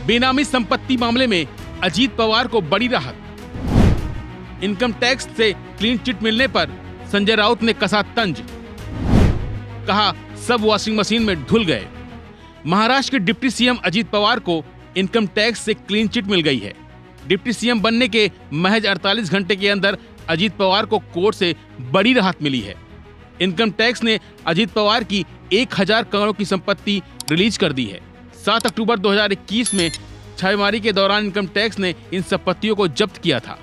बेनामी संपत्ति मामले में अजीत पवार को बड़ी राहत। इनकम टैक्स से क्लीन चिट मिलने पर संजय राउत ने कसा तंज, कहा सब वॉशिंग मशीन में धुल गए। महाराष्ट्र के डिप्टी सीएम अजीत पवार को इनकम टैक्स से क्लीन चिट मिल गई है। डिप्टी सीएम बनने के महज 48 घंटे के अंदर अजीत पवार को कोर्ट से बड़ी राहत मिली है। इनकम टैक्स ने अजीत पवार की 1000 करोड़ की संपत्ति रिलीज कर दी है। 7 अक्टूबर 2021 में छापेमारी के दौरान इनकम टैक्स ने इन संपत्तियों को जब्त किया था।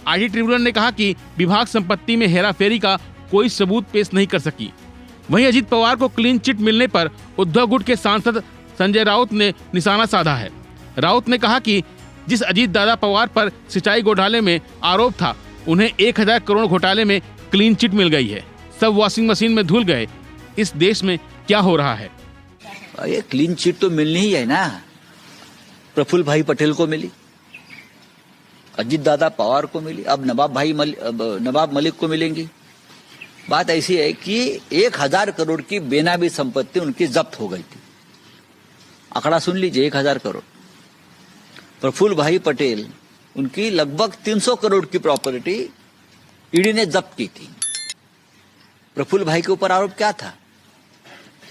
आईटी ट्रिब्यूनल ने कहा कि विभाग संपत्ति में हेराफेरी का कोई सबूत पेश नहीं कर सकी। वहीं अजीत पवार को क्लीन चिट मिलने पर उद्धव गुट के सांसद संजय राउत ने निशाना साधा है। राउत ने कहा कि जिस अजीत दादा पवार पर सिंचाई घोटाले में आरोप था, उन्हें 1000 करोड़ घोटाले में क्लीन चिट मिल गई है। सब वॉशिंग मशीन में धुल गए। इस देश में क्या हो रहा है? ये क्लीन चिट तो मिलनी ही है ना। प्रफुल्ल भाई पटेल को मिली, अजीत दादा पवार को मिली, अब नवाब मलिक को मिलेंगी। बात ऐसी है कि 1000 करोड़ की बेनामी संपत्ति उनकी जब्त हो गई थी। आंकड़ा सुन लीजिए, 1000 करोड़। प्रफुल्ल भाई पटेल, उनकी लगभग 300 करोड़ की प्रॉपर्टी ईडी ने जब्त की थी। प्रफुल्ल भाई के ऊपर आरोप क्या था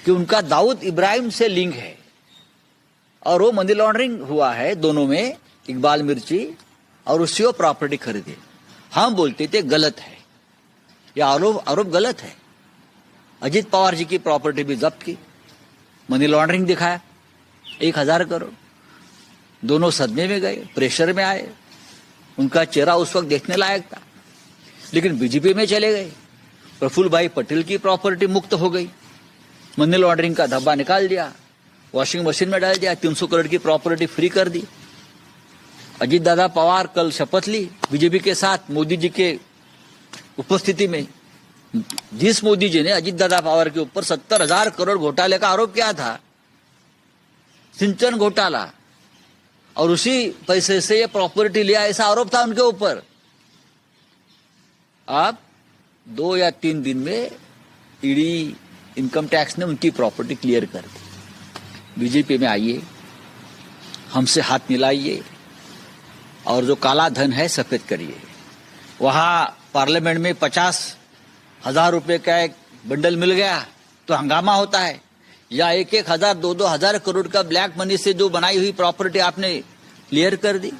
कि उनका दाऊद इब्राहिम से लिंक है और वो मनी लॉन्ड्रिंग हुआ है दोनों में, इकबाल मिर्ची, और उससे वो प्रॉपर्टी खरीदे। हम बोलते थे गलत है, यह आरोप गलत है। अजीत पवार जी की प्रॉपर्टी भी जब्त की, मनी लॉन्ड्रिंग दिखाया, 1000 करोड़। दोनों सदमे में गए, प्रेशर में आए। उनका चेहरा उस वक्त देखने लायक था, लेकिन बीजेपी में चले गए। प्रफुल्ल भाई पटेल की प्रॉपर्टी मुक्त हो गई, मनी लॉन्ड्रिंग का धब्बा निकाल दिया, वॉशिंग मशीन में डाल दिया, 300 करोड़ की प्रॉपर्टी फ्री कर दी। अजीत दादा पवार कल शपथ ली बीजेपी के साथ, मोदी जी के उपस्थिति में। जिस मोदी जी ने अजीत दादा पवार के ऊपर 70,000 करोड़ घोटाले का आरोप किया था, सिंचन घोटाला, और उसी पैसे से ये प्रॉपर्टी लिया, ऐसा आरोप था उनके ऊपर। अब 2 या 3 दिन में ईडी इनकम टैक्स ने उनकी प्रॉपर्टी क्लियर कर दी। बीजेपी में आइए, हमसे हाथ मिलाइए और जो काला धन है सफेद करिए। वहां पार्लियामेंट में 50,000 रुपए का एक बंडल मिल गया तो हंगामा होता है, या 1,000, 2,000 करोड़ का ब्लैक मनी से जो बनाई हुई प्रॉपर्टी आपने क्लियर कर दी।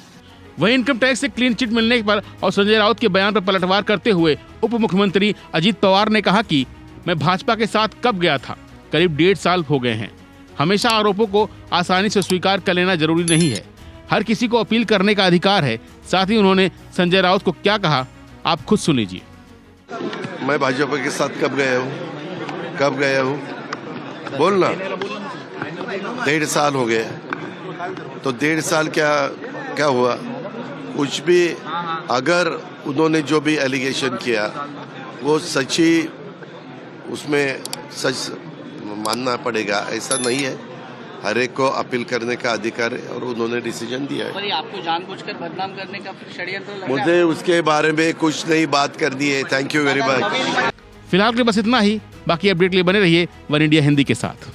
वहीं इनकम टैक्स से क्लीन चिट मिलने पर और संजय राउत के बयान पर पलटवार करते हुए उप मुख्यमंत्री अजीत पवार ने कहा कि मैं भाजपा के साथ कब गया था, करीब 1.5 साल हो गए हैं। हमेशा आरोपों को आसानी से स्वीकार कर लेना जरूरी नहीं है, हर किसी को अपील करने का अधिकार है। साथ ही उन्होंने संजय राउत को क्या कहा, आप खुद सुन लीजिए। मैं भाजपा के साथ कब गया हूँ बोलना। 1.5 साल हो गए, तो 1.5 साल क्या हुआ? कुछ भी। अगर उन्होंने जो भी एलिगेशन किया वो सच्ची, उसमें सच मानना पड़ेगा, ऐसा नहीं है। हर एक को अपील करने का अधिकार है और उन्होंने डिसीजन दिया है। पर आपको जानबूझकर बदनाम करने का षड्यंत्र लग रहा है। मुझे उसके बारे में कुछ नहीं बात करनी है। Thank you very much. फिलहाल के लिए बस इतना ही। बाकी अपडेट के लिए बने रहिए वन इंडिया हिंदी के साथ।